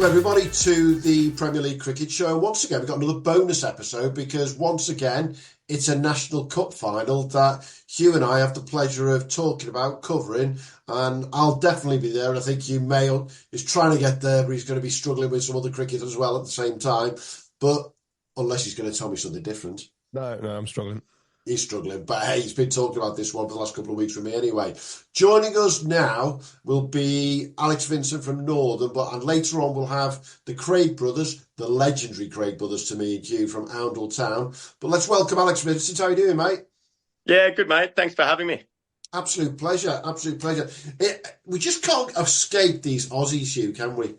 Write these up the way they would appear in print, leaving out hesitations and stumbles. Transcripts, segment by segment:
everybody to the Premier League Cricket Show. Once again, we've got another bonus episode because once again, it's a National Cup final that Hugh and I have the pleasure of talking about, covering, and I'll definitely be there. And I think Hugh Mayo is trying to get there, but he's going to be struggling with some other cricket as well at the same time. But unless he's going to tell me something different. No, I'm struggling. He's struggling, but hey, he's been talking about this one for the last couple of weeks with me anyway. Joining us now will be Alex Vincent from Northern, and later on we'll have the Craig brothers, the legendary Craig brothers to me and Hugh from Oundle Town. But let's welcome Alex Vincent. How are you doing, mate? Yeah, good, mate. Thanks for having me. Absolute pleasure, absolute pleasure. We just can't escape these Aussies, Hugh, can we?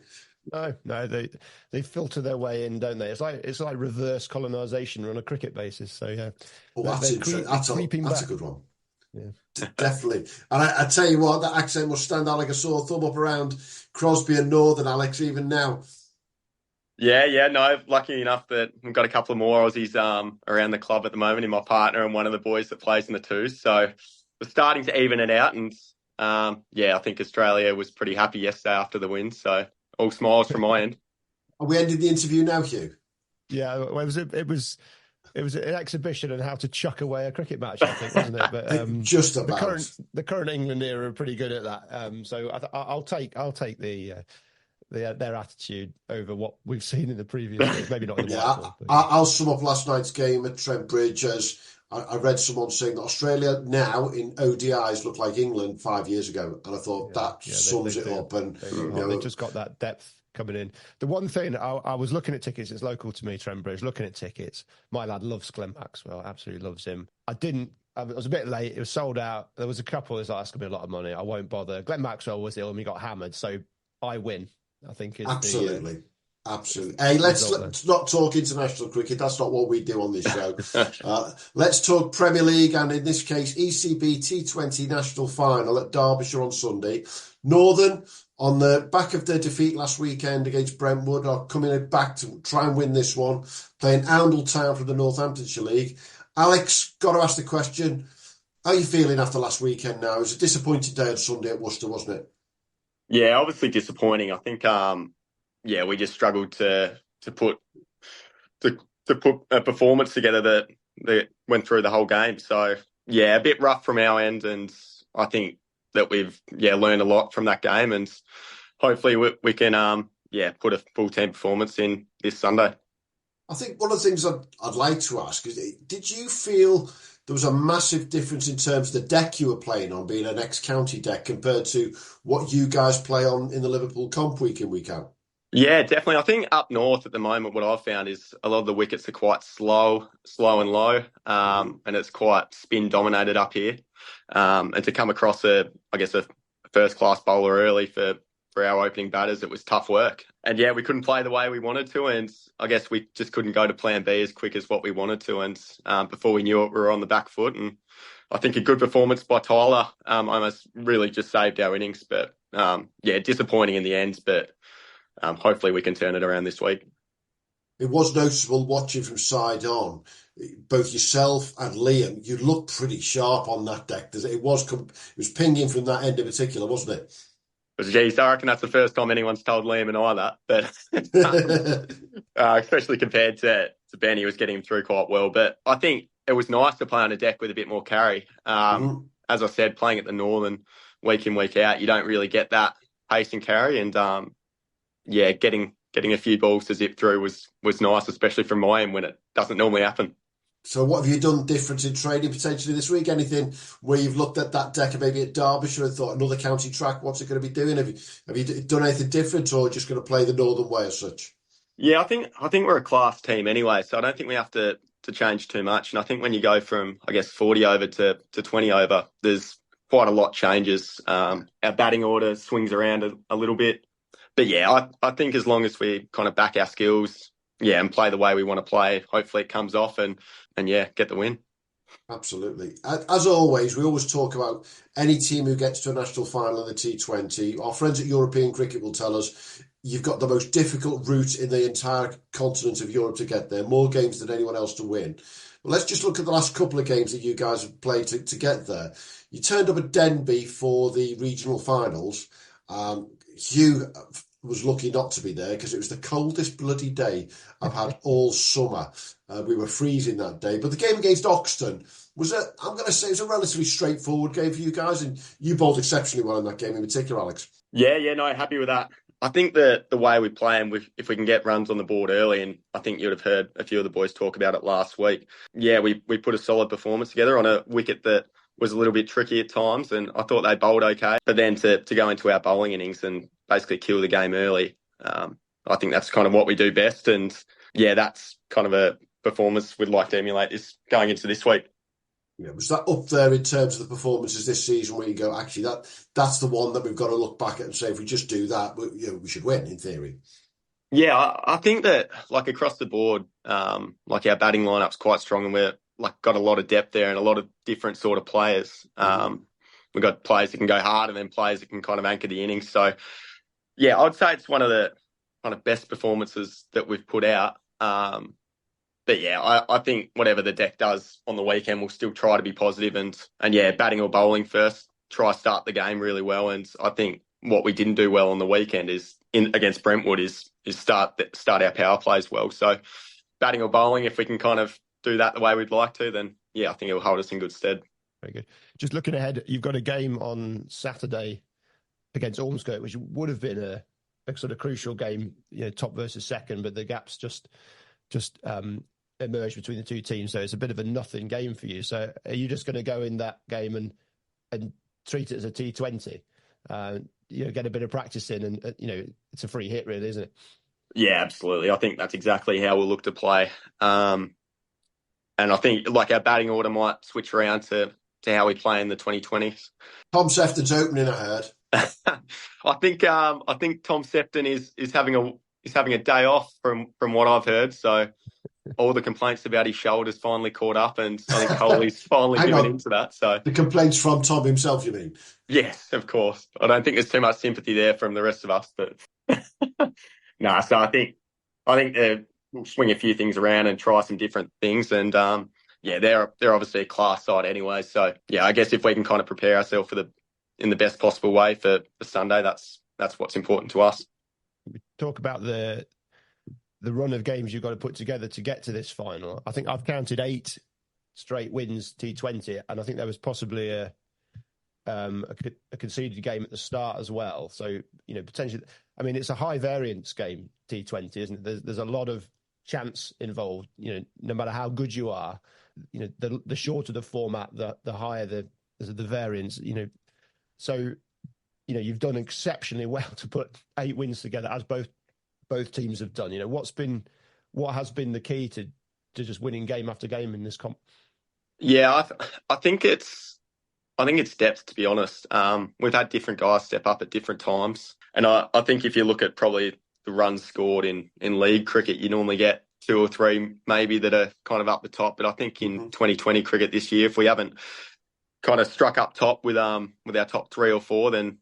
No, they filter their way in, don't they? It's like reverse colonisation on a cricket basis. So yeah, that's interesting. That's a good one. Yeah, definitely. And I tell you what, that accent must stand out like a sore thumb up around Crosby and Northern, Alex, even now. Yeah. No, lucky enough that we've got a couple of more Aussies around the club at the moment. In my partner and one of the boys that plays in the twos. So we're starting to even it out, and I think Australia was pretty happy yesterday after the win. So. All smiles from my end. Are we ending the interview now, Hugh? Yeah, well, it was an exhibition on how to chuck away a cricket match, I think, wasn't it? But just about the current England era are pretty good at that. So I'll take their attitude over what we've seen in the previous years. Maybe not in the white ball. I'll sum up last night's game at Trent Bridge as I read someone saying that Australia now in ODIs look like England 5 years ago, and I thought that sums it up. And they just got that depth coming in. The one thing I was looking at tickets, it's local to me, Trent Bridge. Looking at tickets, my lad loves Glenn Maxwell, absolutely loves him. I was a bit late. It was sold out. There was a couple that was like, that's gonna be a lot of money. I won't bother. Glenn Maxwell was ill and we got hammered, so I win. I think absolutely. Absolutely. Hey, let's not talk international cricket. That's not what we do on this show. Let's talk Premier League, and in this case, ECB T20 National Final at Derbyshire on Sunday. Northern, on the back of their defeat last weekend against Brentwood, are coming back to try and win this one, playing Oundle Town from the Northamptonshire League. Alex, got to ask the question, how are you feeling after last weekend now? It was a disappointing day on Sunday at Worcester, wasn't it? Yeah, obviously disappointing. I think... we just struggled to put a performance together that went through the whole game. So yeah, a bit rough from our end, and I think that we've learned a lot from that game, and hopefully we can put a full team performance in this Sunday. I think one of the things I'd like to ask is, did you feel there was a massive difference in terms of the deck you were playing on, being an ex-county deck, compared to what you guys play on in the Liverpool comp week in, week out? Yeah, definitely. I think up north at the moment, what I've found is a lot of the wickets are quite slow and low, and it's quite spin dominated up here. And to come across a first class bowler early for our opening batters, it was tough work. And yeah, we couldn't play the way we wanted to, and I guess we just couldn't go to plan B as quick as what we wanted to. And before we knew it, we were on the back foot. And I think a good performance by Tyler almost really just saved our innings. But disappointing in the end, but hopefully we can turn it around this week. It was noticeable watching from side on, both yourself and Liam, you looked pretty sharp on that deck. It was pinging from that end in particular, wasn't it? Geez, I reckon that's the first time anyone's told Liam and I that. But especially compared to Ben, he was getting him through quite well. But I think it was nice to play on a deck with a bit more carry. As I said, playing at the Northern week in, week out, you don't really get that pace and carry, and getting a few balls to zip through was nice, especially from my end when it doesn't normally happen. So what have you done different in training potentially this week? Anything where you've looked at that deck and maybe at Derbyshire and thought another county track, what's it going to be doing? Have you done anything different, or just going to play the Northern way as such? Yeah, I think we're a class team anyway, so I don't think we have to change too much. And I think when you go from 40 over to 20 over, there's quite a lot changes. Our batting order swings around a little bit. But yeah, I think as long as we kind of back our skills, and play the way we want to play, hopefully it comes off and get the win. Absolutely. As always, we always talk about any team who gets to a national final in the T20. Our friends at European Cricket will tell us you've got the most difficult route in the entire continent of Europe to get there, more games than anyone else to win. But let's just look at the last couple of games that you guys have played to get there. You turned up at Denby for the regional finals. Hugh, was lucky not to be there because it was the coldest bloody day I've had all summer. We were freezing that day. But the game against Oxton was I'm going to say it was a relatively straightforward game for you guys, and you bowled exceptionally well in that game in particular, Alex. Yeah, no, happy with that. I think that the way we play, and if we can get runs on the board early, and I think you'd have heard a few of the boys talk about it last week. Yeah, we put a solid performance together on a wicket that was a little bit tricky at times, and I thought they bowled okay. But then to go into our bowling innings and basically kill the game early, I think that's kind of what we do best. And yeah, that's kind of a performance we'd like to emulate this going into this week. Yeah, was that up there in terms of the performances this season where you go, actually, that's the one that we've got to look back at and say, if we just do that, we should win, in theory? Yeah, I think that like across the board, like our batting lineup's quite strong, and we're like got a lot of depth there and a lot of different sort of players. We've got players that can go hard and then players that can kind of anchor the innings. So yeah, I'd say it's one of the kind of best performances that we've put out. But yeah, I think whatever the deck does on the weekend, we'll still try to be positive and yeah, batting or bowling first, try to start the game really well. And I think what we didn't do well on the weekend is against Brentwood is start our power plays well. So batting or bowling, if we can kind of do that the way we'd like to, then yeah, I think it'll hold us in good stead. Very good. Just looking ahead, you've got a game on Saturday against Ormskirk, which would have been a sort of crucial game, top versus second, but the gaps just emerged between the two teams, so it's a bit of a nothing game for you. So are you just going to go in that game and treat it as a T20? Get a bit of practice in, and it's a free hit, really, isn't it? Yeah, absolutely. I think that's exactly how we'll look to play. And I think like our batting order might switch around to how we play in the 2020s. Tom Sefton's opening, I heard. I think Tom Sefton is having a day off from what I've heard. So all the complaints about his shoulders finally caught up, and I think Coley's finally given into that. So the complaints from Tom himself, you mean? Yes, of course. I don't think there's too much sympathy there from the rest of us, but no. So I think we'll swing a few things around and try some different things, and they're obviously a class side anyway. So yeah, I guess if we can kind of prepare ourselves in the best possible way for Sunday, that's what's important to us. We talk about the run of games you've got to put together to get to this final. I think I've counted 8 straight wins T20, and I think there was possibly a conceded game at the start as well. So, potentially, I mean, it's a high variance game, T20, isn't it? There's a lot of chance involved, no matter how good you are, the shorter the format, the higher the variance, So, you've done exceptionally well to put 8 wins together, as both teams have done. What has been the key to just winning game after game in this comp? Yeah, I think it's depth, to be honest. We've had different guys step up at different times, and I think if you look at probably the runs scored in league cricket, you normally get 2 or 3 maybe that are kind of up the top. But I think in 2020 cricket this year, if we haven't kind of struck up top with our top 3 or 4, then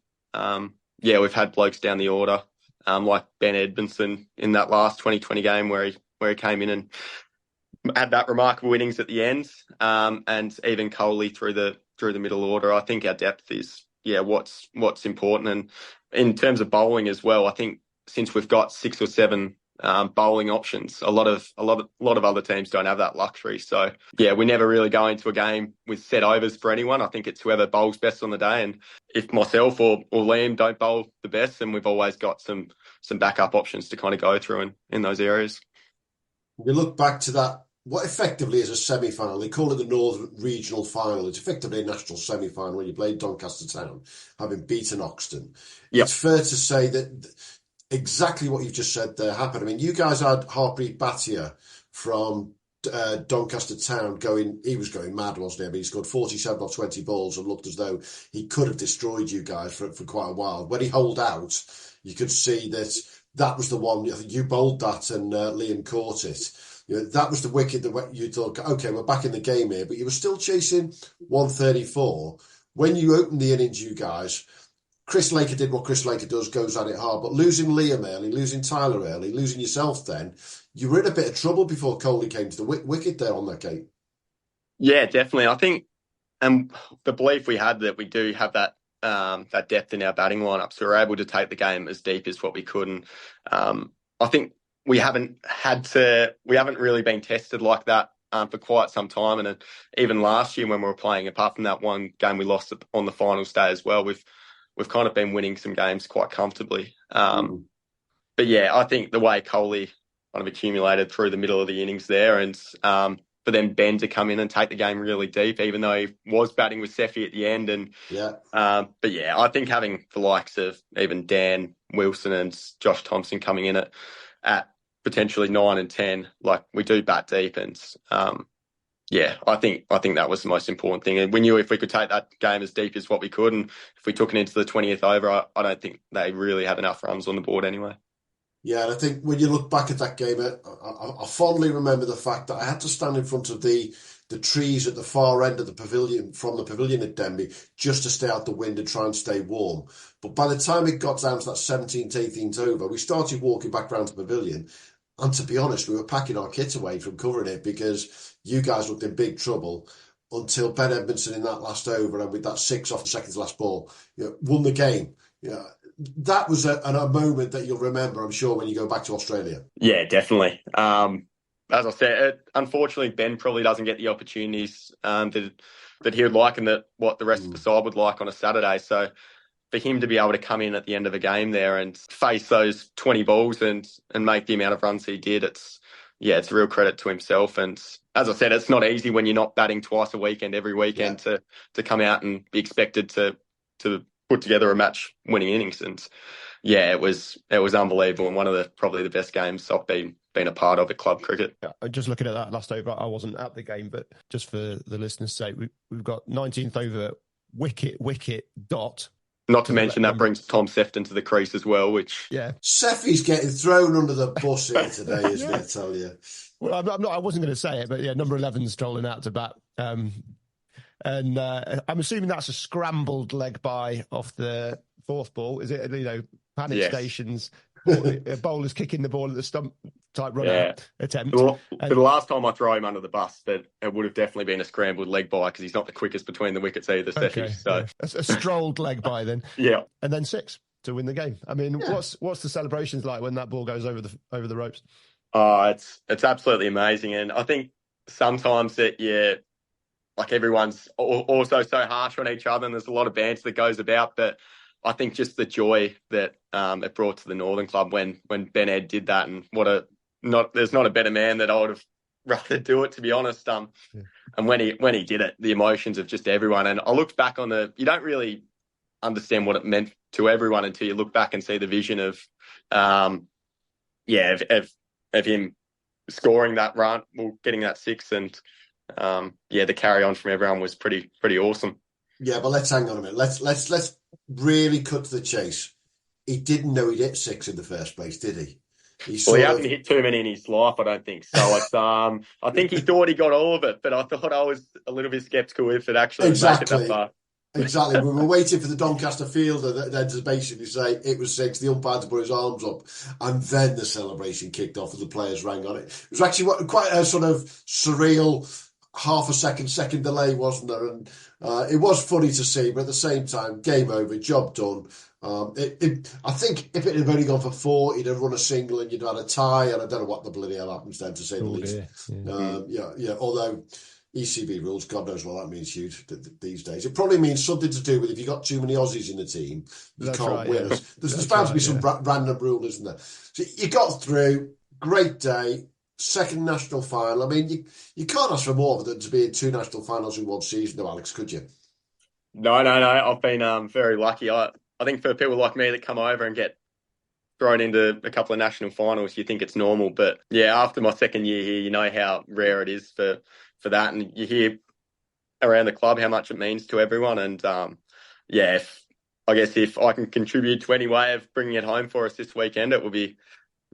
we've had blokes down the order. Like Ben Edmondson in that last 2020 game where he came in and had that remarkable innings at the end, and even Coley through the middle order. I think our depth is what's important, and in terms of bowling as well, I think since we've got 6 or 7 bowling options, a lot of other teams don't have that luxury. So yeah, we never really go into a game with set overs for anyone. I think it's whoever bowls best on the day, and if myself or Liam don't bowl the best, then we've always got some backup options to kind of go through in those areas. We look back to that, what effectively is a semi-final. They call it the Northern Regional Final. It's effectively a national semi-final where you played Doncaster Town, having beaten Oxton. Yep. It's fair to say that exactly what you've just said there happened. I mean, you guys had Harpreet Bhatia from Doncaster Town he was going mad, wasn't he? I mean, he scored 47 off 20 balls and looked as though he could have destroyed you guys for quite a while. When he holed out, you could see that was the one. I think you bowled that and Liam caught it. That was the wicket that you thought, okay, we're back in the game here, but you were still chasing 134. When you opened the innings, you guys, Chris Laker did what Chris Laker does, goes at it hard, but losing Liam early, losing Tyler early, losing yourself then, you were in a bit of trouble before Coley came to the wicket there on that game. Yeah, definitely. I think the belief we had that we do have that that depth in our batting lineup, so we were able to take the game as deep as what we could. And I think we haven't really been tested like that for quite some time. And even last year when we were playing, apart from that one game we lost on the finals day as well, we've kind of been winning some games quite comfortably. But yeah, I think the way Coley kind of accumulated through the middle of the innings there, and for then Ben to come in and take the game really deep, even though he was batting with Seffi at the end. And but yeah, I think having the likes of even Dan Wilson and Josh Thompson coming in at potentially 9 and 10, like we do bat deep, and yeah, I think that was the most important thing. And we knew if we could take that game as deep as what we could, and if we took it into the 20th over, I don't think they really had enough runs on the board anyway. Yeah, and I think when you look back at that game, I fondly remember the fact that I had to stand in front of the trees at the far end of the pavilion, from the pavilion at Denby, just to stay out the wind and try and stay warm. But by the time it got down to that 17th, 18th over, we started walking back round to the pavilion. And to be honest, we were packing our kit away from covering it because you guys looked in big trouble until Ben Edmondson in that last over, and with that 6 off the second to last ball, won the game. That was a moment that you'll remember, I'm sure, when you go back to Australia. Yeah, definitely. As I said, unfortunately, Ben probably doesn't get the opportunities that he would like, and that what the rest of the side would like on a Saturday. So for him to be able to come in at the end of a game there and face those 20 balls and make the amount of runs he did, it's a real credit to himself. And as I said, it's not easy when you're not batting twice a weekend, every weekend, to come out and be expected to put together a match-winning innings. And yeah, it was unbelievable, and one of probably the best games I've been a part of at club cricket. Yeah, just looking at that last over, I wasn't at the game, but just for the listeners' sake, we've got 19th over, wicket, dot. Not to mention that brings Tom Sefton to the crease as well, which... Yeah. Seffi's getting thrown under the bus here today, isn't it, I tell you? Well, I wasn't going to say it, but yeah, number 11's strolling out to bat. And I'm assuming that's a scrambled leg by off the fourth ball. Is it, panic stations, bowlers kicking the ball at the stump type run attempt? For the last time I throw him under the bus, that it would have definitely been a scrambled leg by, because he's not the quickest between the wickets either, Seffi. So a strolled leg by then. Yeah. And then 6 to win the game. I mean, what's the celebrations like when that ball goes over the ropes? Oh, it's absolutely amazing. And I think sometimes that like everyone's also so harsh on each other, and there's a lot of banter that goes about. But I think just the joy that it brought to the Northern Club when Ben Ed did that, and there's not a better man that I would have rather do it, to be honest. And when he did it, the emotions of just everyone. And I looked back on you don't really understand what it meant to everyone until you look back and see the vision of him scoring that run, getting that 6, and the carry on from everyone was pretty awesome. Yeah, but let's hang on a minute. Let's really cut to the chase. He didn't know he'd hit 6 in the first place, did he? He hasn't hit too many in his life, I don't think so. It's, I think he thought he got all of it, but I thought I was a little bit sceptical if it actually made it that far. Exactly. We were waiting for the Doncaster fielder then to basically say it was 6, the umpire to put his arms up, and then the celebration kicked off as the players rang on it. It was actually quite a sort of surreal half a second delay, wasn't there? And it was funny to see, but at the same time, game over, job done. I think if it had only gone for 4, he'd have run a single and you'd have had a tie, and I don't know what the bloody hell happens then, to say the least. Although ECB rules, God knows what that means, Hugh, these days. It probably means something to do with if you've got too many Aussies in the team, you can't win. Yeah. There's bound to be some random rule, isn't there? So you got through, great day, second national final. I mean, you can't ask for more than to be in 2 national finals in one season, though, Alex, could you? No. I've been very lucky. I think for people like me that come over and get thrown into a couple of national finals, you think it's normal. But yeah, after my second year here, you know how rare it is for that. And you hear around the club how much it means to everyone. And if I can contribute to any way of bringing it home for us this weekend, it'll be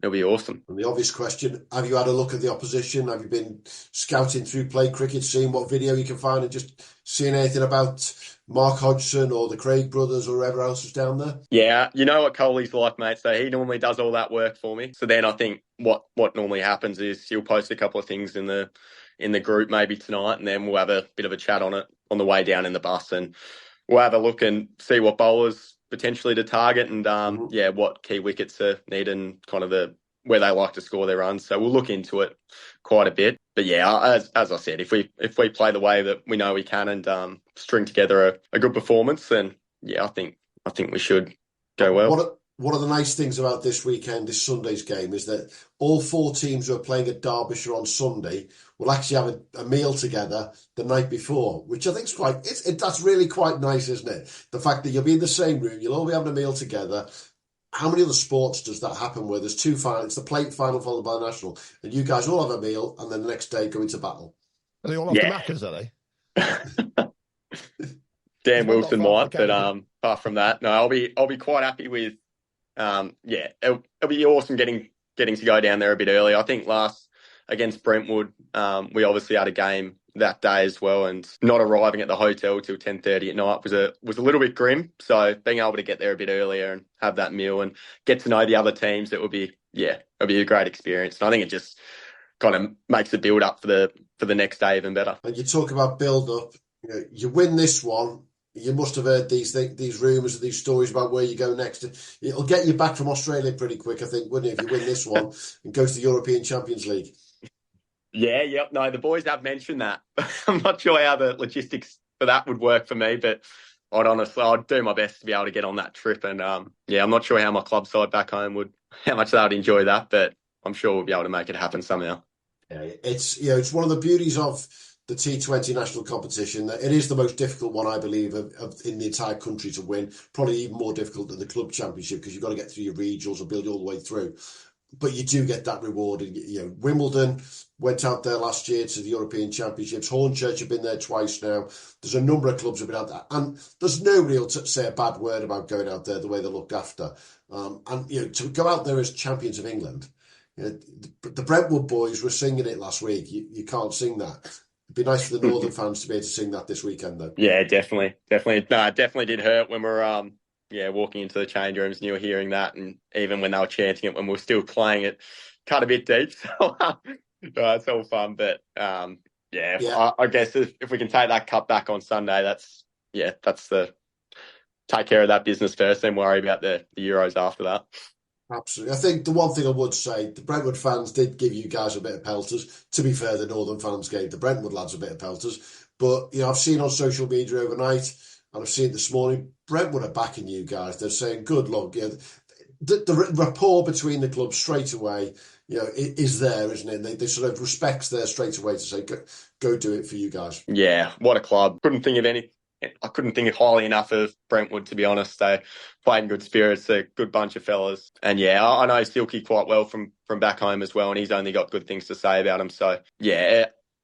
awesome. And the obvious question, have you had a look at the opposition? Have you been scouting through play cricket, seeing what video you can find, and just seeing anything about Mark Hodgson or the Craig brothers or whoever else is down there? Yeah, you know what Coley's like, mate. So he normally does all that work for me. So then I think what normally happens is he'll post a couple of things in the group maybe tonight, and then we'll have a bit of a chat on it on the way down in the bus. And we'll have a look and see what bowlers potentially to target and what key wickets are needed and kind of where they like to score their runs. So we'll look into it quite a bit. But yeah, as I said, if we play the way that we know we can and string together a good performance, then yeah, I think we should go well. One of the nice things about this Sunday's game, is that all 4 teams who are playing at Derbyshire on Sunday will actually have a meal together the night before, which I think is that's really quite nice, isn't it? The fact that you'll be in the same room, you'll all be having a meal together. How many other sports does that happen where there's 2 finals, it's the plate final followed by the national, and you guys all have a meal and then the next day go into battle? Are they all off the Maccas, are they? Dan Wilson might, but apart from that, no, I'll be quite happy with. It'll be awesome getting to go down there a bit early. I think last against Brentwood, we obviously had a game that day as well, and not arriving at the hotel till 10:30 at night was a little bit grim. So being able to get there a bit earlier and have that meal and get to know the other teams, it'll be a great experience. And I think it just kind of makes the build up for the next day even better. And you talk about build up, you win this one. You must have heard these rumours and these stories about where you go next. It'll get you back from Australia pretty quick, I think, wouldn't it, if you win this one and go to the European Champions League? Yeah, yep. No, the boys have mentioned that. I'm not sure how the logistics for that would work for me, but I'd do my best to be able to get on that trip. And I'm not sure how my club side back home how much they would enjoy that, but I'm sure we'll be able to make it happen somehow. Yeah, it's one of the beauties of the T20 national competition. It is the most difficult one, I believe, in the entire country to win. Probably even more difficult than the club championship because you've got to get through your regionals and build all the way through. But you do get that reward. Wimbledon went out there last year to the European Championships. Hornchurch have been there twice now. There's a number of clubs have been out there, and there's nobody able to say a bad word about going out there the way they're looked after. To go out there as champions of England, the Brentwood boys were singing it last week. You can't sing that. It'd be nice for the Northern fans to be able to sing that this weekend, though. Yeah, definitely. No, it definitely did hurt when we were walking into the change rooms and you were hearing that, and even when they were chanting it when we were still playing it, cut a bit deep. So it's all fun, but I guess if we can take that cup back on Sunday, that's the take care of that business first, then worry about the Euros after that. Absolutely. I think the one thing I would say, the Brentwood fans did give you guys a bit of pelters. To be fair, the Northern fans gave the Brentwood lads a bit of pelters. But, I've seen on social media overnight, and I've seen it this morning, Brentwood are backing you guys. They're saying, good luck. The rapport between the clubs straight away, is there, isn't it? They sort of respects there straight away to say, go do it for you guys. Yeah, what a club. I couldn't think highly enough of Brentwood, to be honest. They play in good spirits. They're a good bunch of fellas. And I know Silky quite well from back home as well, and he's only got good things to say about him. So,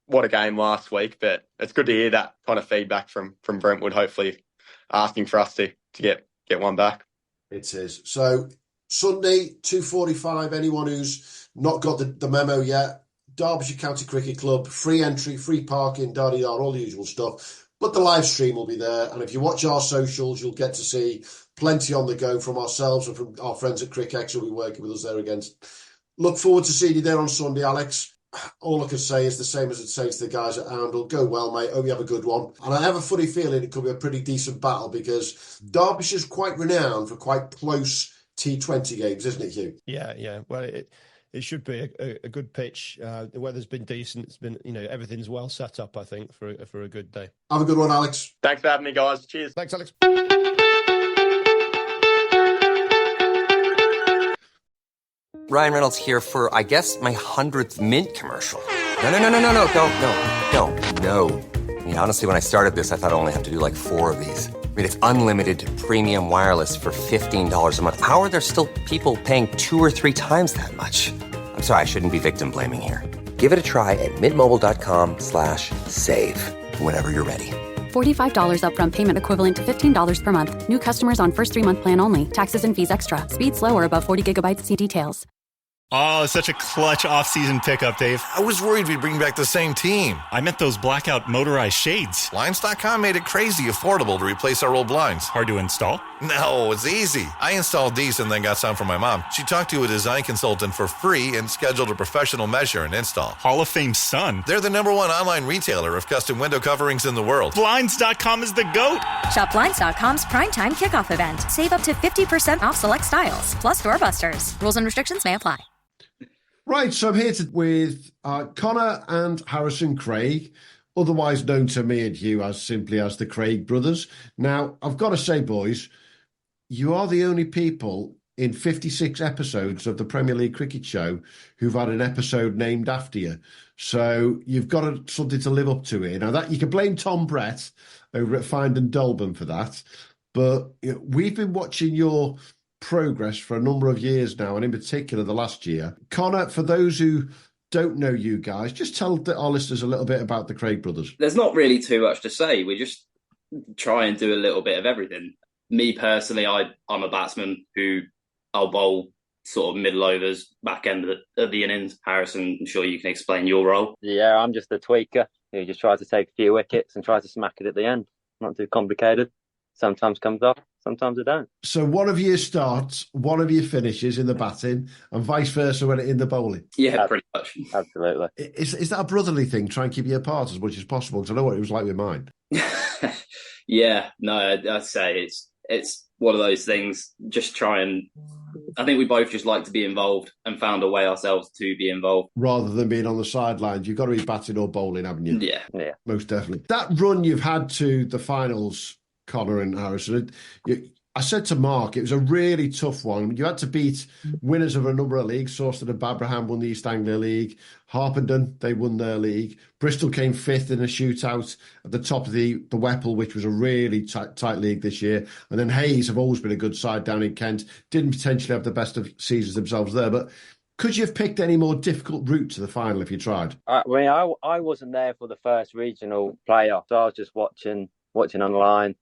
what a game last week. But it's good to hear that kind of feedback from Brentwood, hopefully asking for us to get one back. It is. So, Sunday, 2:45, anyone who's not got the memo yet, Derbyshire County Cricket Club, free entry, free parking, all the usual stuff. But the live stream will be there. And if you watch our socials, you'll get to see plenty on the go from ourselves and from our friends at CricX who will be working with us there against. Look forward to seeing you there on Sunday, Alex. All I can say is the same as I'd say to the guys at Oundle. Go well, mate. Hope you have a good one. And I have a funny feeling it could be a pretty decent battle because Derbyshire's quite renowned for quite close T20 games, isn't it, Hugh? Yeah. Well, it should be a good pitch. The weather's been decent. It's been, everything's well set up, I think, for a good day. Have a good one, Alex. Thanks for having me, guys. Cheers. Thanks, Alex. Ryan Reynolds here for, I guess, my 100th Mint commercial. No, don't. I mean, honestly, when I started this, I thought I only have to do like 4 of these. I mean, it's unlimited premium wireless for $15 a month. How are there still people paying 2 or 3 times that much? I'm sorry, I shouldn't be victim blaming here. Give it a try at mintmobile.com/save. Whenever you're ready. $45 upfront payment equivalent to $15 per month. New customers on first 3-month plan only. Taxes and fees extra. Speed slower above 40 gigabytes. See details. Oh, such a clutch off-season pickup, Dave. I was worried we'd bring back the same team. I meant those blackout motorized shades. Blinds.com made it crazy affordable to replace our old blinds. Hard to install? No, it's easy. I installed these and then got some for my mom. She talked to a design consultant for free and scheduled a professional measure and install. Hall of Fame son. They're the #1 online retailer of custom window coverings in the world. Blinds.com is the GOAT. Shop Blinds.com's primetime kickoff event. Save up to 50% off select styles, plus doorbusters. Rules and restrictions may apply. Right, so I'm here with Conor and Harrison Craig, otherwise known to me and Hugh as simply as the Craig brothers. Now, I've got to say, boys, you are the only people in 56 episodes of the Premier League Cricket Show who've had an episode named after you. So you've got something to live up to here. Now, that you can blame Tom Brett over at Find and Dolben for that, but we've been watching your progress for a number of years now, and in particular the last year. Conor, for those who don't know you guys, just tell our listeners a little bit about the Craig brothers. There's not really too much to say. We just try and do a little bit of everything. Me personally, I'm a batsman who I'll bowl sort of middle overs, back end of the innings. Harrison, I'm sure you can explain your role. Yeah, I'm just a tweaker who just tries to take a few wickets and tries to smack it at the end. Not too complicated. Sometimes comes off, sometimes it don't. So one of you starts, one of you finishes in the batting, and vice versa when it in the bowling. Yeah, pretty much. Absolutely. Is that a brotherly thing? Try and keep you apart as much as possible, because I know what it was like with mine. Yeah, no, I'd say it's one of those things. Just try and. I think we both just like to be involved and found a way ourselves to be involved. Rather than being on the sidelines, you've got to be batting or bowling, haven't you? Yeah. Most definitely. That run you've had to the finals, Conor and Harrison, I said to Mark, it was a really tough one. You had to beat winners of a number of leagues. Sawston and Babraham won the East Anglia League. Harpenden, they won their league. Bristol came fifth in a shootout at the top of the Whipple, which was a really tight league this year. And then Hayes have always been a good side down in Kent. Didn't potentially have the best of seasons themselves there. But could you have picked any more difficult route to the final if you tried? I wasn't there for the first regional playoff. So I was just watching online.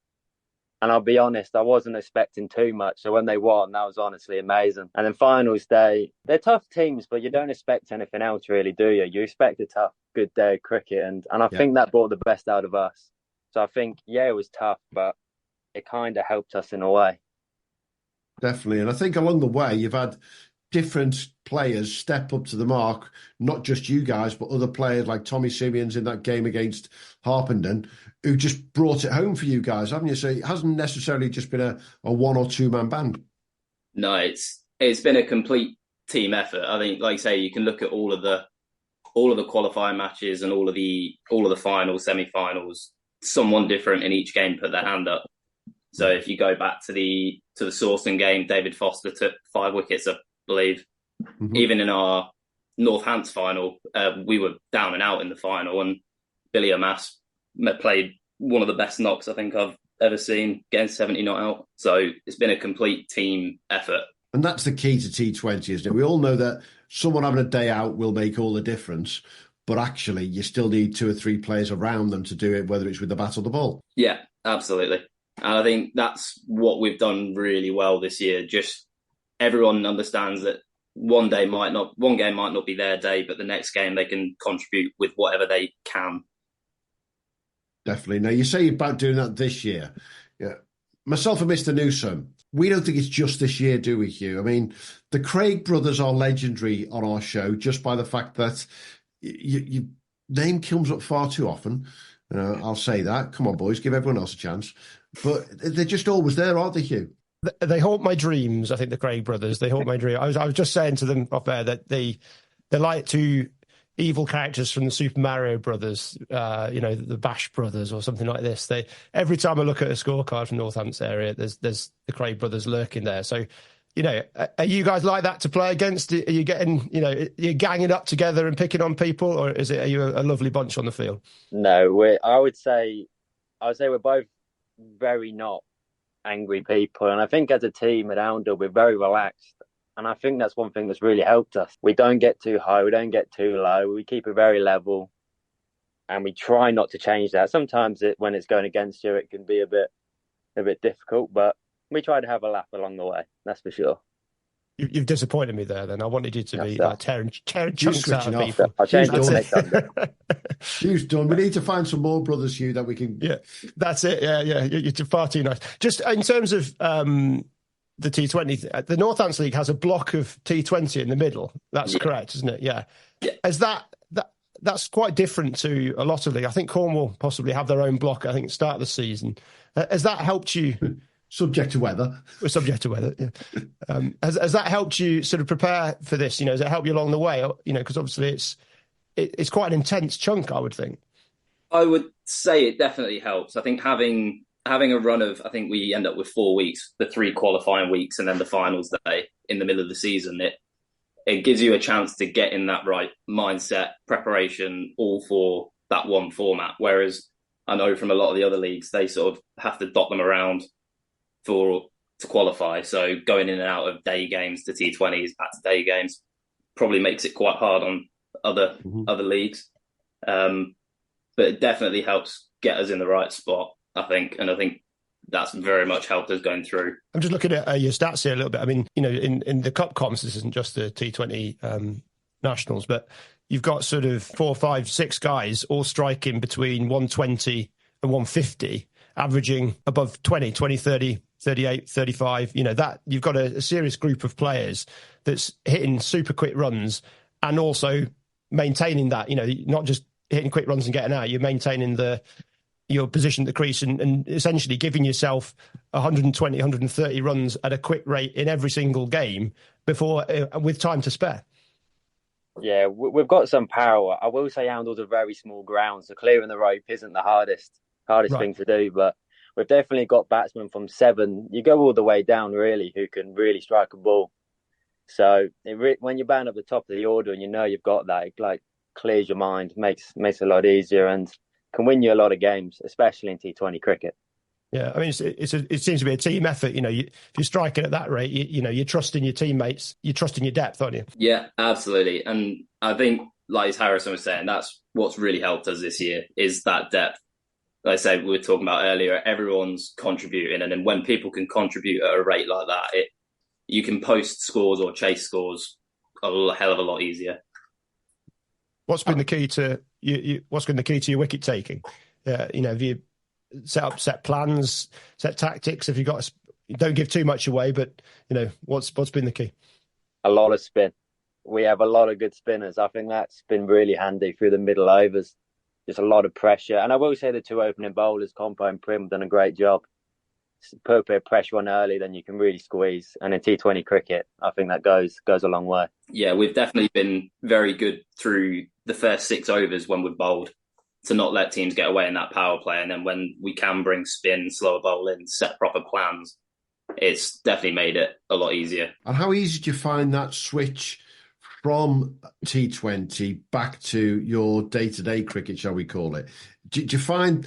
And I'll be honest, I wasn't expecting too much. So when they won, that was honestly amazing. And then finals day, they're tough teams, but you don't expect anything else really, do you? You expect a tough, good day of cricket. And I think that brought the best out of us. So I think, it was tough, but it kind of helped us in a way. Definitely. And I think along the way, you've had different players step up to the mark, not just you guys, but other players like Tommy Simeons in that game against Harpenden, who just brought it home for you guys, haven't you? So it hasn't necessarily just been a one or two man band. No, it's been a complete team effort. I think, like you say, you can look at all of the qualifying matches and all of the finals, semi-finals. Someone different in each game put their hand up. So if you go back to the Sawston game, David Foster took 5 wickets, I believe. Mm-hmm. Even in our Northants final, we were down and out in the final, and Billy O'Mass played one of the best knocks I think I've ever seen, getting 70 not out. So it's been a complete team effort. And that's the key to T20, isn't it? We all know that someone having a day out will make all the difference, but actually you still need 2 or 3 players around them to do it, whether it's with the bat or the ball. Yeah, absolutely. And I think that's what we've done really well this year. Just everyone understands that one game might not be their day, but the next game they can contribute with whatever they can. Definitely. Now, you say you're about doing that this year. Yeah. Myself and Mr. Newsome, we don't think it's just this year, do we, Hugh? I mean, the Craig brothers are legendary on our show just by the fact that your name comes up far too often. I'll say that. Come on, boys, give everyone else a chance. But they're just always there, aren't they, Hugh? They haunt my dreams, I think, the Craig brothers. They haunt my dreams. I was just saying to them off air that they're like 2 evil characters from the Super Mario Brothers, the Bash Brothers or something like this. Every time I look at a scorecard from Northants area, there's the Craig brothers lurking there. So, are you guys like that to play against? Are you getting, you're ganging up together and picking on people, or are you a lovely bunch on the field? No, I would say we're both very not angry people, and I think as a team at Oundle we're very relaxed. And I think that's one thing that's really helped us. We don't get too high, we don't get too low. We keep it very level, and we try not to change that. Sometimes when it's going against you, it can be a bit difficult, but we try to have a laugh along the way. That's for sure. You've disappointed me there. Then I wanted you to be like tearing chunks out of off. people. I'll change it next time. Hugh's done. We need to find some more brothers, Hugh, that we can. Yeah, that's it. Yeah. You're far too nice. Just in terms of the T20, the Northants League has a block of T20 in the middle. That's correct, isn't it? Yeah. Is that's quite different to a lot of leagues. I think Cornwall possibly have their own block. I think at the start of the season. Has that helped you? Subject to weather. We're subject to weather. Yeah. Has that helped you sort of prepare for this? Has it helped you along the way? Because obviously it's quite an intense chunk, I would think. I would say it definitely helps. I think having a run of, I think we end up with 4 weeks, the 3 qualifying weeks, and then the finals day in the middle of the season. It gives you a chance to get in that right mindset, preparation, all for that one format. Whereas I know from a lot of the other leagues, they sort of have to dot them around to qualify. So going in and out of day games to T20s, back to day games, probably makes it quite hard on other leagues. But it definitely helps get us in the right spot, I think. And I think that's very much helped us going through. I'm just looking at your stats here a little bit. I mean, in the cup comps, this isn't just the T20 nationals, but you've got sort of 4, 5, 6 guys all striking between 120 and 150, averaging above 20, 30, 38, 35. That you've got a serious group of players that's hitting super quick runs and also maintaining that, not just hitting quick runs and getting out, you're maintaining your position at the crease and essentially giving yourself 120, 130 runs at a quick rate in every single game before with time to spare. Yeah, we've got some power. I will say Oundle's a very small ground, so clearing the rope isn't the hardest thing to do, but we've definitely got batsmen from 7. You go all the way down, really, who can really strike a ball. So when you're batting up the top of the order and you've got that, it clears your mind, makes it a lot easier, and can win you a lot of games, especially in T20 cricket. Yeah, I mean, it seems to be a team effort. If you're striking at that rate, you're trusting your teammates, you're trusting your depth, aren't you? Yeah, absolutely. And I think, like Harrison was saying, that's what's really helped us this year is that depth. Like I said, we were talking about earlier, everyone's contributing. And then when people can contribute at a rate like that, you can post scores or chase scores a hell of a lot easier. What's been the key to what's been the key to your wicket taking? Have you set plans, set tactics? Have you got? Don't give too much away, but what's been the key? A lot of spin. We have a lot of good spinners. I think that's been really handy through the middle overs. Just a lot of pressure, and I will say the 2 opening bowlers, Compo and Prim, have done a great job. Put a bit of pressure on early, then you can really squeeze. And in T20 cricket, I think that goes a long way. Yeah, we've definitely been very good through the first 6 overs when we've bowled to not let teams get away in that power play. And then when we can bring spin, slower bowl in, set proper plans, it's definitely made it a lot easier. And how easy do you find that switch from T20 back to your day-to-day cricket, shall we call it? Do you find...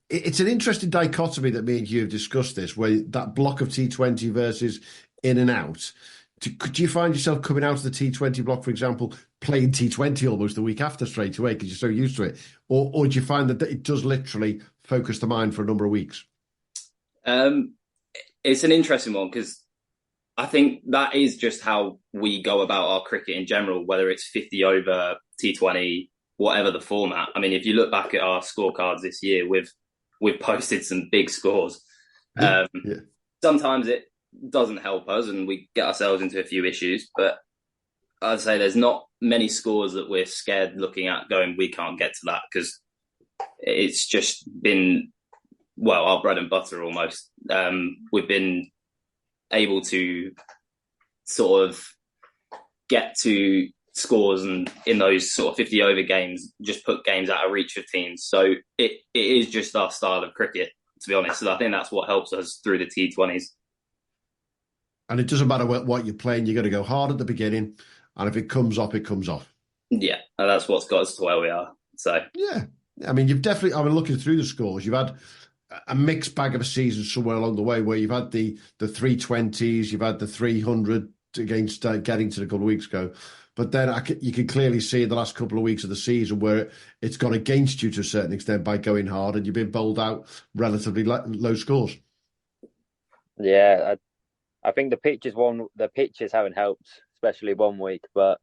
It's an interesting dichotomy that me and Hugh have discussed this, where that block of T20 versus in and out. Could you find yourself coming out of the T20 block, for example, playing T20 almost the week after straight away because you're so used to it? Or do you find that it does literally focus the mind for a number of weeks? It's an interesting one because I think that is just how we go about our cricket in general, whether it's 50 over, T20, whatever the format. I mean, if you look back at our scorecards this year, we've posted some big scores. Sometimes it doesn't help us and we get ourselves into a few issues, but I'd say there's not many scores that we're scared looking at going, we can't get to that, because it's just been, our bread and butter almost. We've been able to sort of get to scores and in those sort of 50 over games, just put games out of reach of teams. So it is just our style of cricket, to be honest. So I think that's what helps us through the T20s. And it doesn't matter what you're playing, you're going to go hard at the beginning. And if it comes off, it comes off. Yeah, and that's what's got us to where we are. So yeah, I mean, you've definitely, I mean, looking through the scores, you've had a mixed bag of a season somewhere along the way where you've had the 320s, you've had the 300 against Geddington a couple of weeks ago. But then you can clearly see in the last couple of weeks of the season where it's gone against you to a certain extent by going hard and you've been bowled out relatively low scores. Yeah, I think the pitches haven't helped, especially one week. But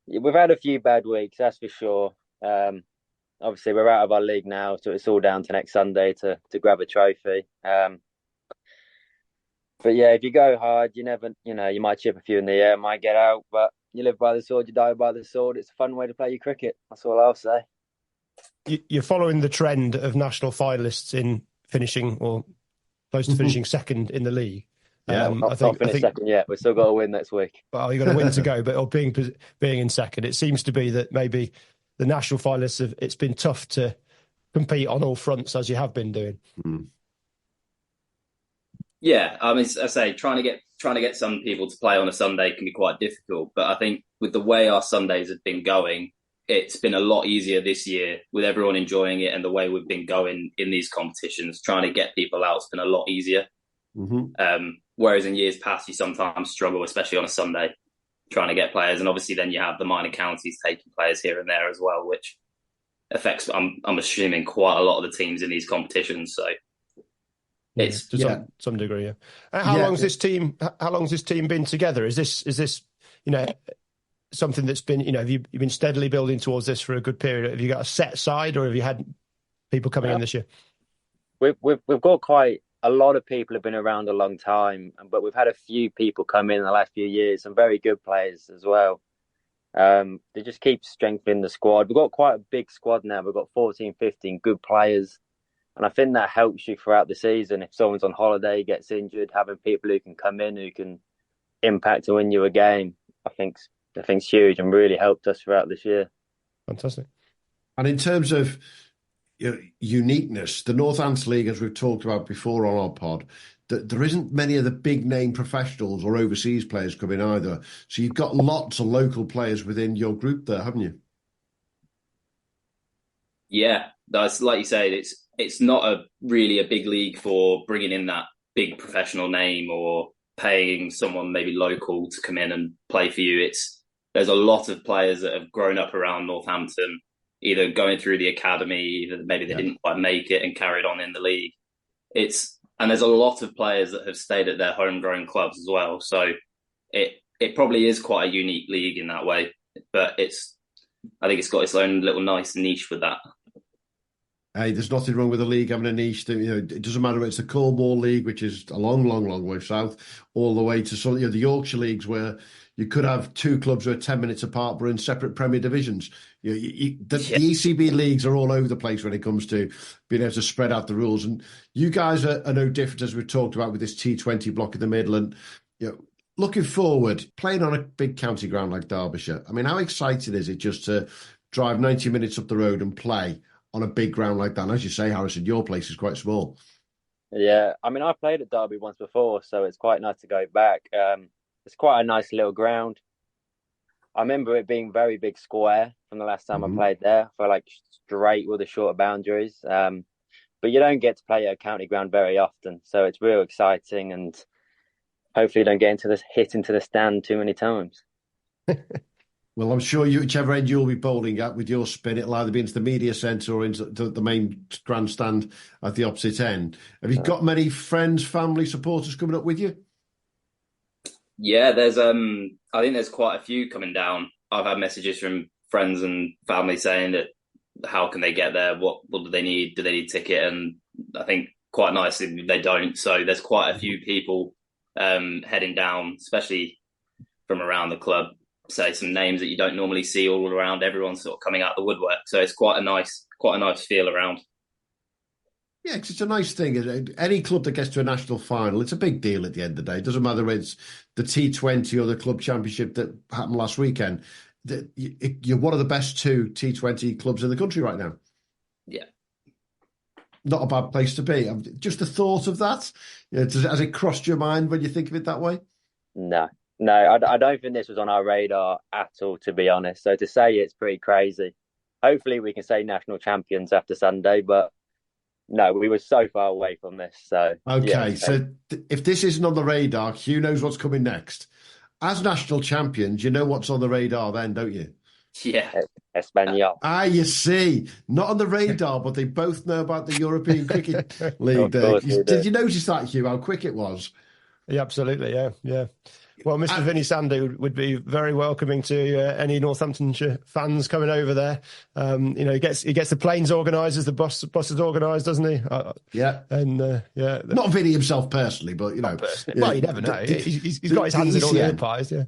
we've had a few bad weeks, that's for sure. Obviously, we're out of our league now, so it's all down to next Sunday to grab a trophy. But yeah, if you go hard, you never, you might chip a few in the air, might get out, but you live by the sword, you die by the sword. It's a fun way to play your cricket. That's all I'll say. You're following the trend of national finalists in finishing or close to finishing second in the league. Yeah, not finished second yet. We've still got to win next week. Well, you've got a win to go, but being in second, it seems to be that maybe the national finalists it's been tough to compete on all fronts as you have been doing. Yeah, I mean, as I say, trying to get some people to play on a Sunday can be quite difficult. But I think with the way our Sundays have been going, it's been a lot easier this year with everyone enjoying it, and the way we've been going in these competitions, trying to get people out has been a lot easier. Whereas in years past, you sometimes struggle, especially on a Sunday, trying to get players. And obviously then you have the minor counties taking players here and there as well, which affects, I'm assuming, quite a lot of the teams in these competitions. So it's to some degree, yeah. How long's this team been together? Is this something that's been, have you been steadily building towards this for a good period? Have you got a set side, or have you had people coming in this year? We've got quite a lot of people have been around a long time, but we've had a few people come in the last few years, some very good players as well. They just keep strengthening the squad. We've got quite a big squad now. We've got 14, 15 good players. And I think that helps you throughout the season. If someone's on holiday, gets injured, having people who can come in, who can impact and win you a game, I think's huge and really helped us throughout this year. Fantastic. And in terms of uniqueness, the Northants League, as we've talked about before on our pod, there isn't many of the big name professionals or overseas players coming either. So you've got lots of local players within your group there, haven't you? Yeah, that's like you said, it's not really a big league for bringing in that big professional name or paying someone maybe local to come in and play for you. There's a lot of players that have grown up around Northampton, either going through the academy, either maybe they didn't quite make it and carried on in the league. And there's a lot of players that have stayed at their homegrown clubs as well. So it probably is quite a unique league in that way, but I think it's got its own little nice niche with that. Hey, there's nothing wrong with a league having a niche. It doesn't matter if it's the Cornwall League, which is a long, long, long way south, all the way to some the Yorkshire leagues, where you could have two clubs who are 10 minutes apart but in separate Premier divisions. The ECB leagues are all over the place when it comes to being able to spread out the rules. And you guys are no different, as we've talked about with this T20 block in the middle. And looking forward, playing on a big county ground like Derbyshire, I mean, how exciting is it just to drive 90 minutes up the road and play on a big ground like that? And as you say, Harrison, your place is quite small. Yeah, I mean, I played at Derby once before, so it's quite nice to go back. It's quite a nice little ground. I remember it being very big square from the last time I played there. I felt like straight with the shorter boundaries. But you don't get to play at a county ground very often, so it's real exciting, and hopefully you don't get hit into the stand too many times. Well, I'm sure whichever end you'll be bowling at with your spin, it'll either be into the media centre or into the main grandstand at the opposite end. Have you got many friends, family, supporters coming up with you? Yeah, there's I think there's quite a few coming down. I've had messages from friends and family saying that how can they get there? What do they need? Do they need a ticket? And I think quite nicely they don't. So there's quite a few people heading down, especially from around the club. Say some names that you don't normally see all around. Everyone's sort of coming out the woodwork, so it's quite a nice feel around. Yeah, because it's a nice thing. Any club that gets to a national final, it's a big deal at the end of the day. It doesn't matter whether it's the T20 or the club championship that happened last weekend. You're one of the best two T20 clubs in the country right now. Yeah. Not a bad place to be. Just the thought of that, has it crossed your mind when you think of it that way? No, I don't think this was on our radar at all, to be honest. So to say it's pretty crazy. Hopefully we can say national champions after Sunday, but no, we were so far away from this. So okay, so if this isn't on the radar, Hugh knows what's coming next. As national champions, you know what's on the radar then, don't you? Yeah. Espanyol. You see. Not on the radar, but they both know about the European Cricket League. Did you notice that, Hugh, how quick it was? Yeah, absolutely. Yeah. Well, Mr. Vinny Sandy would be very welcoming to any Northamptonshire fans coming over there. He gets the planes organised as the bus is organised, doesn't he? And not Vinny himself personally, but well, you never know. He's got his hands in all the other pies. Yeah.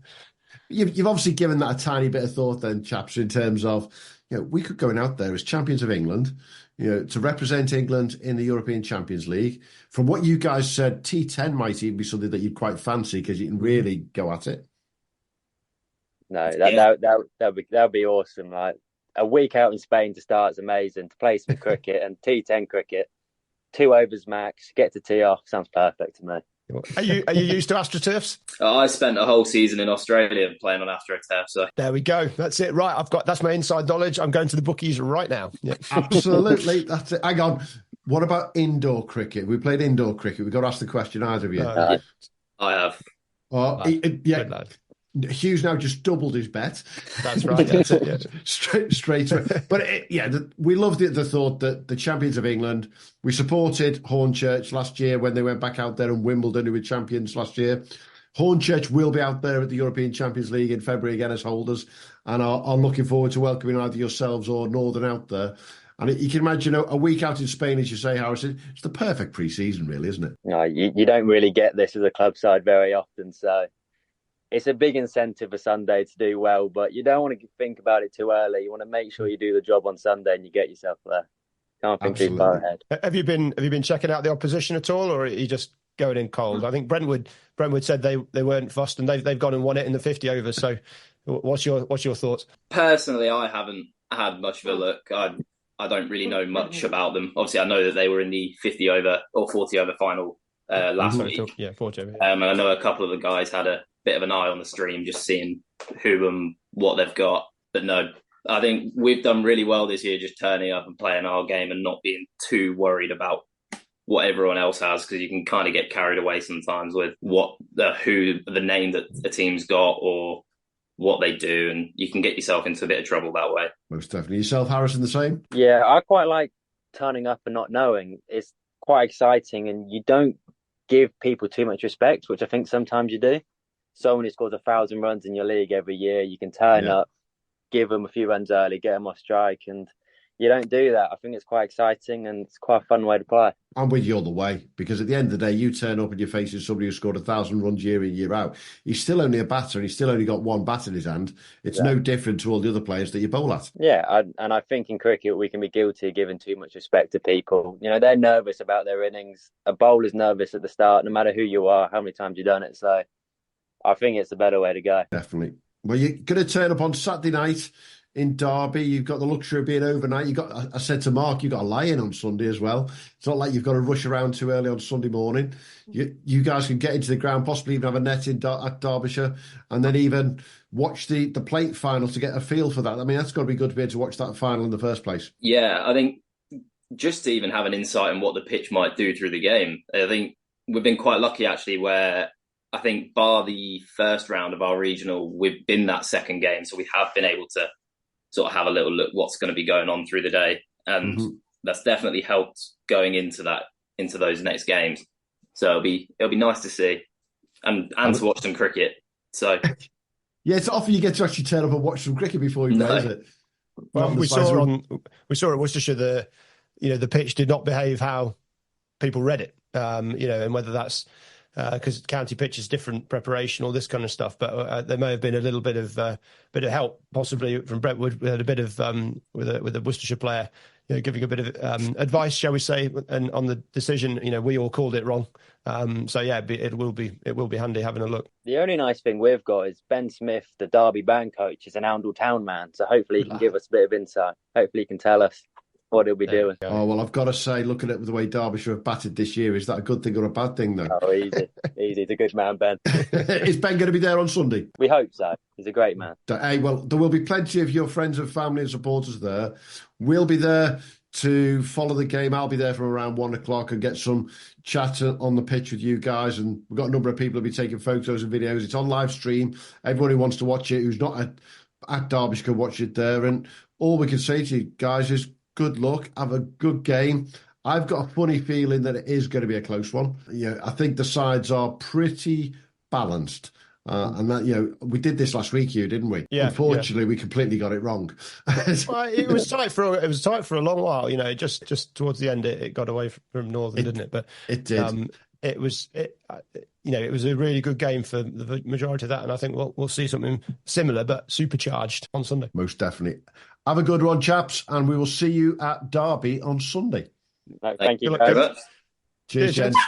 You've obviously given that a tiny bit of thought, then, chaps, in terms of we could go out there as champions of England. To represent England in the European Champions League. From what you guys said, T10 might even be something that you'd quite fancy because you can really go at it. No, that'd be awesome. Like a week out in Spain to start is amazing. To play some cricket and T10 cricket, 2 overs max, get to tee off, sounds perfect to me. Are you used to AstroTurfs? I spent a whole season in Australia playing on AstroTurf. So there we go. That's it. Right, that's my inside knowledge. I'm going to the bookies right now. Yeah. Absolutely, that's it. Hang on. What about indoor cricket? We played indoor cricket. We've got to ask the question, either of you. I have. Hugh's now just doubled his bet. That's right. That's it, yeah. Straight away. But we loved the thought that the champions of England. We supported Hornchurch last year when they went back out there, and Wimbledon, who were champions last year. Hornchurch will be out there at the European Champions League in February again as holders, and are looking forward to welcoming either yourselves or Northern out there. And you can imagine a week out in Spain, as you say, Harrison, it's the perfect pre-season, really, isn't it? No, you don't really get this as a club side very often, so it's a big incentive for Sunday to do well, but you don't want to think about it too early. You want to make sure you do the job on Sunday and you get yourself there. Can't think too far ahead. Have you been checking out the opposition at all, or are you just going in cold? I think Brentwood said they weren't fussed, and they've gone and won it in the 50 overs. So, what's your thoughts? Personally, I haven't had much of a look. I don't really know much about them. Obviously, I know that they were in the 50 over or 40 over final last week. Yeah, 40 over. And I know a couple of the guys had a bit of an eye on the stream, just seeing who and what they've got. But no, I think we've done really well this year, just turning up and playing our game and not being too worried about what everyone else has, because you can kind of get carried away sometimes with the name that the team's got or what they do, and you can get yourself into a bit of trouble that way. Most definitely. Yourself, Harrison, the same? Yeah, I quite like turning up and not knowing. It's quite exciting, and you don't give people too much respect, which I think sometimes you do. Someone who scores 1,000 runs in your league every year, you can turn up, give them a few runs early, get them off strike, and you don't do that. I think it's quite exciting and it's quite a fun way to play. I'm with you all the way, because at the end of the day, you turn up and you're facing somebody who scored 1,000 runs year in, year out. He's still only a batter, and he's still only got one bat in his hand. It's no different to all the other players that you bowl at. Yeah, and I think in cricket we can be guilty of giving too much respect to people. They're nervous about their innings. A bowler's nervous at the start, no matter who you are, how many times you've done it. So I think it's a better way to go. Definitely. Well, you're going to turn up on Saturday night in Derby. You've got the luxury of being overnight. I said to Mark, you've got a lie-in on Sunday as well. It's not like you've got to rush around too early on Sunday morning. You guys can get into the ground, possibly even have a net at Derbyshire, and then even watch the plate final to get a feel for that. I mean, that's got to be good to be able to watch that final in the first place. Yeah, I think just to even have an insight on what the pitch might do through the game, I think we've been quite lucky actually, where I think bar the first round of our regional, we've been that second game, so we have been able to sort of have a little look what's going to be going on through the day, and that's definitely helped going into those next games. So it'll be nice to see and to watch some cricket. So yeah, it's often you get to actually turn up and watch some cricket before you play, is it? Well, we saw at Worcestershire the pitch did not behave how people read it, and whether that's because county pitch is different preparation, all this kind of stuff. But there may have been a little bit of help, possibly from Brentwood. We had a bit of with a Worcestershire player, giving a bit of advice, shall we say, and on the decision. We all called it wrong. So yeah, it will be handy having a look. The only nice thing we've got is Ben Smith, the Derby band coach, is an Oundle town man. So hopefully he can give us a bit of insight. Hopefully he can tell us what he'll be doing. Oh, well, I've got to say, looking at the way Derbyshire have batted this year, is that a good thing or a bad thing, though? Oh, easy. He's a good man, Ben. Is Ben going to be there on Sunday? We hope so. He's a great man. Hey, well, there will be plenty of your friends and family and supporters there. We'll be there to follow the game. I'll be there from around 1:00 and get some chat on the pitch with you guys. And we've got a number of people who'll be taking photos and videos. It's on live stream. Everyone who wants to watch it, who's not at Derbyshire, can watch it there. And all we can say to you guys is good luck, have a good game, I've got a funny feeling that it is going to be a close one. I think the sides are pretty balanced. And that, we did this last week, Hugh, didn't we? Yeah. Unfortunately, we completely got it wrong. Well, it was tight for a long while. Just towards the end, it got away from Northern, didn't it? But it did. It was a really good game for the majority of that, and I think we'll see something similar but supercharged on Sunday. Most definitely. Have a good one, chaps, and we will see you at Derby on Sunday. Thank you very much. Cheers, gents.